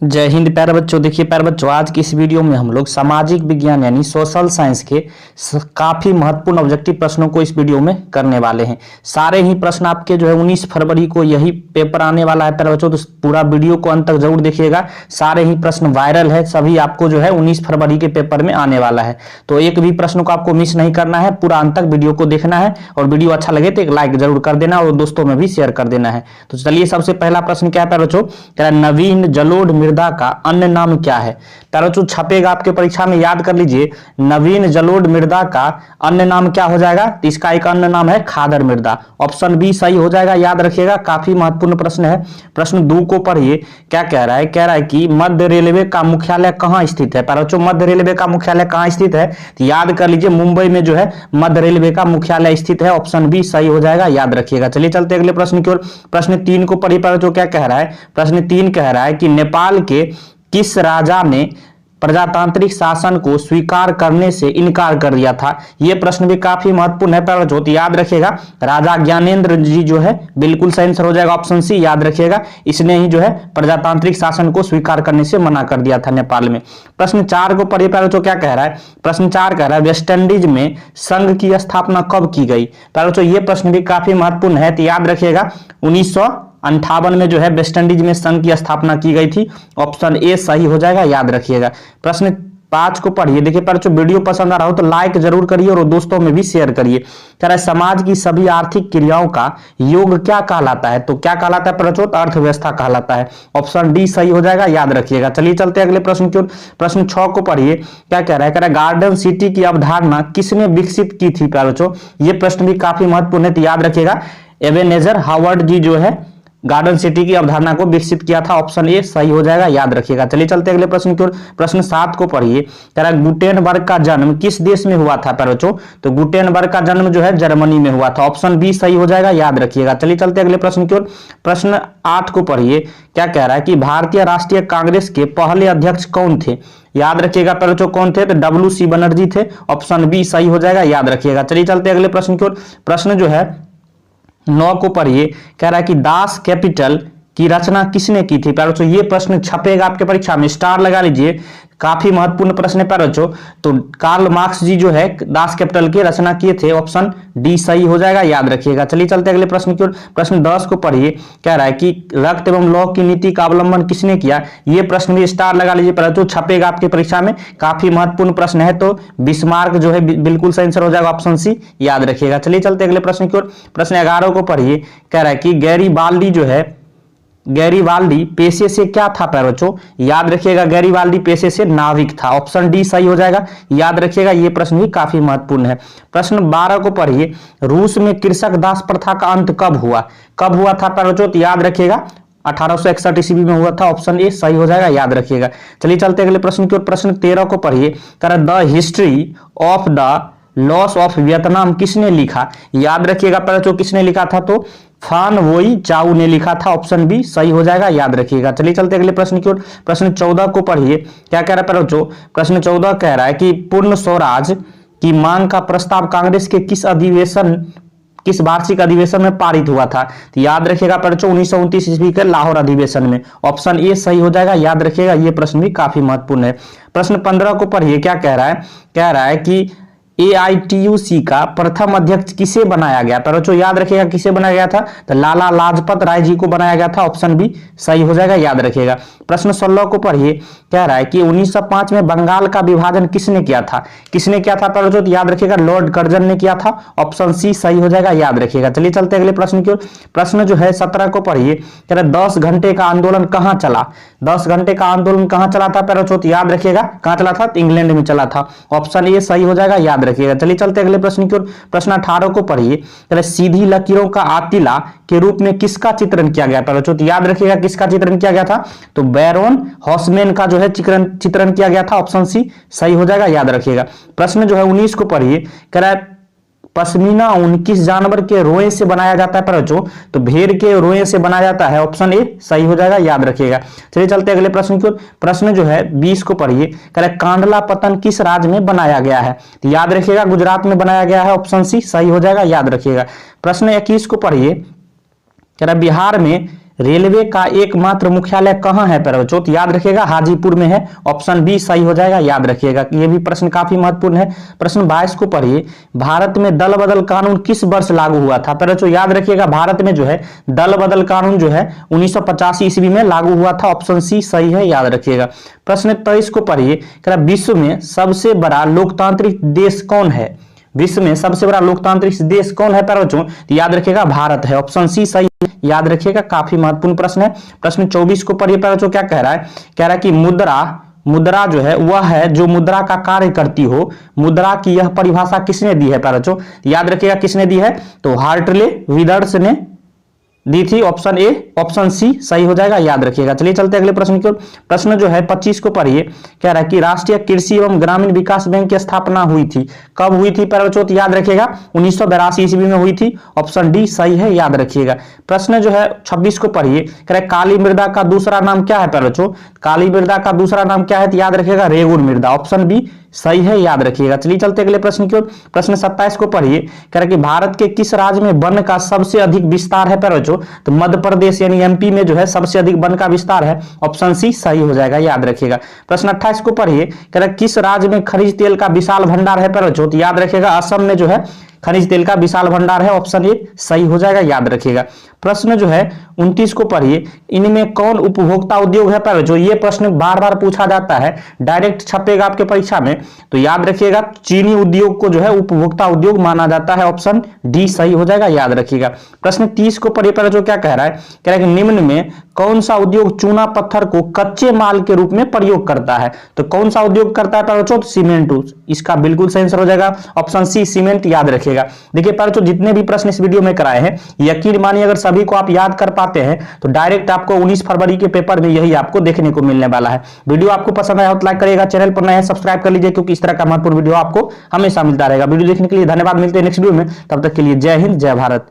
जय हिंद प्यारे बच्चों। देखिए प्यारे बच्चों, आज की इस वीडियो में हम लोग सामाजिक विज्ञान यानी सोशल साइंस के काफी महत्वपूर्ण ऑब्जेक्टिव प्रश्नों को इस वीडियो में करने वाले हैं। सारे ही प्रश्न आपके जो है 19 फरवरी को यही पेपर आने वाला है प्यारे बच्चों, तो पूरा वीडियो को अंत तक जरूर देखिएगा। सारे ही प्रश्न वायरल है, सभी आपको जो है 19 फरवरी के पेपर में आने वाला है, तो एक भी प्रश्न को आपको मिस नहीं करना है, पूरा अंत तक वीडियो को देखना है। और वीडियो अच्छा लगे तो एक लाइक जरूर कर देना और दोस्तों में भी शेयर कर देना है। तो चलिए सबसे पहला प्रश्न क्या है प्यारे बच्चों, कह रहा है नवीन जलोढ़ मृदा का अन्य नाम क्या है। प्यारे बच्चों छपेगा आपके परीक्षा में, याद कर लीजिए, नवीन जलोढ़ मृदा का अन्य नाम क्या हो जाएगा, तो इसका एक अन्य नाम है खादर मृदा। ऑप्शन बी सही हो जाएगा, याद रखिएगा, काफी महत्वपूर्ण प्रश्न है। प्रश्न 2 को पढ़िए, क्या कह रहा है, कह रहा है कि मध्य रेलवे का मुख्यालय कहां स्थित है। प्यारे बच्चों मध्य रेलवे का मुख्यालय कहां स्थित है, तो याद कर लीजिए मुंबई में जो है मध्य रेलवे का मुख्यालय स्थित है। ऑप्शन बी सही हो जाएगा, याद रखिएगा। चलिए चलते अगले प्रश्न की ओर। प्रश्न 3 को पढ़िए प्यारे बच्चों, क्या कह रहा है, प्रश्न 3 कह रहा है कि नेपाल के किस राजा ने प्रजातांत्रिक शासन को स्वीकार करने से इनकार कर दिया था। यह प्रश्न भी काफी महत्वपूर्ण है प्यारे बच्चों, याद रखिएगा, राजा ज्ञानेंद्र जी जो है, बिल्कुल सही आंसर हो जाएगा ऑप्शन सी, याद रखिएगा, इसने ही जो है प्रजातांत्रिक शासन को स्वीकार करने से मना कर दिया था नेपाल में। प्रश्न 4 को पढ़िए प्यारे बच्चों, क्या कह रहा है, प्रश्न 4 कह रहा है वेस्ट इंडीज में संघ की स्थापना कब की गई। प्यारे बच्चों यह प्रश्न भी काफी महत्वपूर्ण है, तो याद रखिएगा 1958 में जो है वेस्ट इंडीज में संघ की स्थापना की गई थी। ऑप्शन ए सही हो जाएगा, याद रखिएगा। प्रश्न 5 को पढ़िए, देखिए पर जो वीडियो पसंद आ रहा हो तो लाइक जरूर करिए और दोस्तों में भी शेयर करिए। कह रहा है समाज की सभी आर्थिक क्रियाओं का योग क्या कहलाता है, तो क्या कहलाता है प्रचोद, अर्थव्यवस्था कहलाता है। ऑप्शन डी सही हो जाएगा, याद रखिएगा। चलिए चलते अगले प्रश्न की ओर। प्रश्न 6 को पढ़िए, क्या कह रहा है, कह रहा है गार्डन सिटी की अवधारणा किसने विकसित की थी। प्यारे बच्चों ये प्रश्न भी काफी महत्वपूर्ण है, तो याद रखिएगा एबेनेजर हावर्ड जी जो है गार्डन सिटी की अवधारणा को विकसित किया था। ऑप्शन ए सही हो जाएगा, याद रखिएगा। चलिए चलते अगले प्रश्न की ओर। प्रश्न 7 को पढ़िए, कह रहा है गुटेनबर्ग का जन्म किस देश में हुआ था प्यारे बच्चों, तो गुटेनबर्ग का जन्म जो है जर्मनी में हुआ था। ऑप्शन बी सही हो जाएगा, याद रखिएगा। चलिए चलते अगले प्रश्न की ओर। प्रश्न 8 को पढ़िए, क्या कह रहा है कि भारतीय राष्ट्रीय कांग्रेस के पहले अध्यक्ष कौन थे। याद रखिएगा प्यारे बच्चों कौन थे, तो डब्ल्यू.सी. बनर्जी थे। ऑप्शन बी सही हो जाएगा, याद रखिएगा। चलिए चलते अगले प्रश्न की ओर। प्रश्न जो है 9 को पढ़िए, कह रहा है कि दास कैपिटल की रचना किसने की थी। प्यारे बच्चों ये प्रश्न छपेगा आपके परीक्षा में, स्टार लगा लीजिए, काफी महत्वपूर्ण प्रश्न है प्यारे बच्चों। तो कार्ल मार्क्स जी जो है दास कैपिटल की रचना किए थे। ऑप्शन डी सही हो जाएगा, याद रखिएगा। चलिए चलते अगले प्रश्न की ओर। प्रश्न 10 को पढ़िए, कह रहा है कि रक्त एवं लौह की नीति का अवलंबन किसने किया। ये प्रश्न भी स्टार लगा लीजिए प्यारे बच्चों, छपेगा आपकी परीक्षा में, काफी महत्वपूर्ण प्रश्न है। तो बिस्मार्क जो है बिल्कुल सही आंसर हो जाएगा, ऑप्शन सी, याद रखिएगा। चलिए चलते अगले प्रश्न की ओर। प्रश्न 11 को पढ़िए, कह रहा है कि गैरीबाल्डी जो है, गैरीबाल्डी पेशे से क्या था प्यारे बच्चों, याद रखिएगा, गैरीबाल्डी पेशे से नाविक था। ऑप्शन डी सही हो जाएगा, याद रखिएगा, ये प्रश्न भी काफी महत्वपूर्ण है। प्रश्न 12 को पढ़िए, रूस में कृषक दास प्रथा का अंत कब हुआ। कब हुआ था प्यारे बच्चों, तो याद रखिएगा 1861 ईस्वी में हुआ था। ऑप्शन ए सही हो जाएगा, याद रखिएगा। चलिए चलते अगले प्रश्न की ओर। प्रश्न 13 को पढ़िए, कह रहा है the history of the loss of Vietnam किसने लिखा। याद रखिएगा प्यारे बच्चों किसने लिखा था, तो फान वोई चाउ ने लिखा था। ऑप्शन बी सही हो जाएगा, याद रखिएगा। चलिए चलते अगले प्रश्न की ओर। प्रश्न 14 को पढ़िए, क्या कह रहा है प्यारे बच्चों, प्रश्न 14 कह रहा है कि पूर्ण स्वराज की मांग का प्रस्ताव कांग्रेस के किस वार्षिक अधिवेशन में पारित हुआ था। तो याद रखिएगा प्यारे बच्चों 1929 ईस्वी के लाहौर अधिवेशन में। ऑप्शन ए सही हो जाएगा, याद रखिएगा, ये प्रश्न भी काफी महत्वपूर्ण है। प्रश्न 15 को पढ़िए, क्या कह रहा है, कह रहा है कि AITUC का प्रथम अध्यक्ष किसे बनाया गया। प्यारे बच्चों याद रखिएगा किसे बनाया गया था, तो लाला लाजपत राय जी को बनाया गया था। ऑप्शन बी सही हो जाएगा, याद रखिएगा। प्रश्न 16 को पढ़िए, कह रहा है कि 1905 में बंगाल का विभाजन किसने किया था। किसने किया था प्यारे बच्चों, तो याद रखिएगा लॉर्ड कर्जन ने किया था। ऑप्शन सी सही हो जाएगा, याद रखिएगा। चलिए चलते अगले प्रश्न की ओर। प्रश्न जो है 17 को पढ़िए, कह रहा है 10 घंटे का आंदोलन कहाँ चला। 10 घंटे का आंदोलन कहाँ चला था प्यारे बच्चों, याद रखिएगा कहाँ चला था, तो इंग्लैंड में चला था। ऑप्शन ए सही हो जाएगा, याद रखिएगा। चलिए चलते अगले प्रश्न की ओर। प्रश्न 18 को पढ़िए, सीधी लकीरों का आतिला के रूप में किसका चित्रण किया गया प्यारे बच्चों, तो याद रखिएगा किसका चित्रण किया गया था, तो बैरोन हॉसमैन का जो है चित्रण किया गया था। ऑप्शन सी सही हो जाएगा, याद रखिएगा। प्रश्न जो है 19 को पढ़िए, कह रहा है पश्मीना ऊन किस जानवर के रोए से बनाया जाता है प्यारे बच्चों, तो भेड़ के रोए से बनाया जाता है। ऑप्शन ए सही हो जाएगा, याद रखिएगा। चलिए चलते अगले प्रश्न की ओर। प्रश्न जो है 20 को पढ़िए, कह रहा है कांडला पतन किस राज्य में बनाया गया है, तो याद रखिएगा गुजरात में बनाया गया है। ऑप्शन सी सही हो जाएगा, याद रखिएगा। प्रश्न 21 को पढ़िए, कह रहा है बिहार में रेलवे का एकमात्र मुख्यालय कहां है प्यारे बच्चों? तो याद रखिएगा हाजीपुर में है। ऑप्शन बी सही हो जाएगा, याद रखिएगा। ये भी प्रश्न काफी महत्वपूर्ण है। प्रश्न 22 को पढ़िए, भारत में दल बदल कानून किस वर्ष लागू हुआ था? प्यारे बच्चों याद रखिएगा, भारत में जो है दल बदल कानून जो है 1985 ईस्वी में लागू हुआ था। ऑप्शन सी सही है, याद रखिएगा। प्रश्न 23 को पढ़िए, विश्व में सबसे बड़ा लोकतांत्रिक देश कौन है? विश्व में सबसे बड़ा लोकतांत्रिक देश कौन है प्यारे बच्चों? तो याद रखिएगा भारत है। ऑप्शन सी सही, याद रखिएगा, काफी महत्वपूर्ण प्रश्न है। प्रश्न 24 को पढ़िए प्यारे बच्चों, क्या कह रहा है? कह रहा है कि मुद्रा जो है वह है जो मुद्रा का कार्य करती हो। मुद्रा की यह परिभाषा किसने दी है प्यारे बच्चों? याद रखिएगा किसने दी है? तो हार्टले विदर्स ने दी थी। ऑप्शन ए, ऑप्शन सी सही हो जाएगा, याद रखिएगा। चलिए चलते अगले प्रश्न की ओर। प्रश्न जो है 25 को पढ़िए, कह रहा है कि राष्ट्रीय कृषि एवं ग्रामीण विकास बैंक की स्थापना हुई थी। कब हुई थी प्यारे बच्चों? याद रखिएगा 1982 ईस्वी में हुई थी। ऑप्शन डी सही है, याद रखिएगा। प्रश्न जो है 26 को पढ़िए, कह रहा है काली मृदा का दूसरा नाम क्या है प्यारे बच्चों? काली मृदा का दूसरा नाम क्या है? तो याद रखिएगा रेगुन मृदा। ऑप्शन बी सही है, याद रखिएगा। चलिए चलते अगले प्रश्न की ओर। प्रश्न 27 को पढ़िए, कह रहा है कि भारत के किस राज्य में वन का सबसे अधिक विस्तार है प्यारे बच्चों? तो मध्य प्रदेश यानी एमपी में जो है सबसे अधिक वन का विस्तार है। ऑप्शन सी सही हो जाएगा, याद रखिएगा। प्रश्न 28 को पढ़िए, कह रहा है किस राज्य में खनिज तेल का विशाल भंडार है प्यारे बच्चों? तो याद रखिएगा असम में जो है खनिज तेल का विशाल भंडार है। ऑप्शन ए सही हो जाएगा, याद रखिएगा। प्रश्न जो है 29 को पढ़िए, इनमें कौन उपभोक्ता उद्योग है प्यारे बच्चों? ये प्रश्न बार बार पूछा जाता है, डायरेक्ट छपेगा आपके परीक्षा में। तो याद रखिएगा चीनी उद्योग को जो है उपभोक्ता उद्योग माना जाता है। ऑप्शन डी सही हो जाएगा, याद रखिएगा। प्रश्न 30 को पढ़िए प्यारे बच्चों, क्या कह रहा है? कह रहा है कि निम्न में कौन सा उद्योग चूना पत्थर को कच्चे माल के रूप में प्रयोग करता है? तो कौन सा उद्योग करता है प्यारे बच्चों? सीमेंट। इसका बिल्कुल सही आंसर हो जाएगा ऑप्शन सी सीमेंट, याद रखिएगा। देखिए प्यारे बच्चों जितने भी प्रश्न इस वीडियो में कराए हैं, यकीन मानिए अगर सभी को आप याद कर पाते हैं तो डायरेक्ट आपको 19 फरवरी के पेपर में यही आपको देखने को मिलने वाला है। वीडियो आपको पसंद आया हो तो लाइक करिएगा, चैनल पर नए हैं सब्सक्राइब कर लीजिए, क्योंकि इस तरह का महत्वपूर्ण वीडियो आपको हमेशा मिलता रहेगा। वीडियो देखने के लिए धन्यवाद, मिलते हैं नेक्स्ट वीडियो में, तब तक के लिए जय हिंद, जय भारत।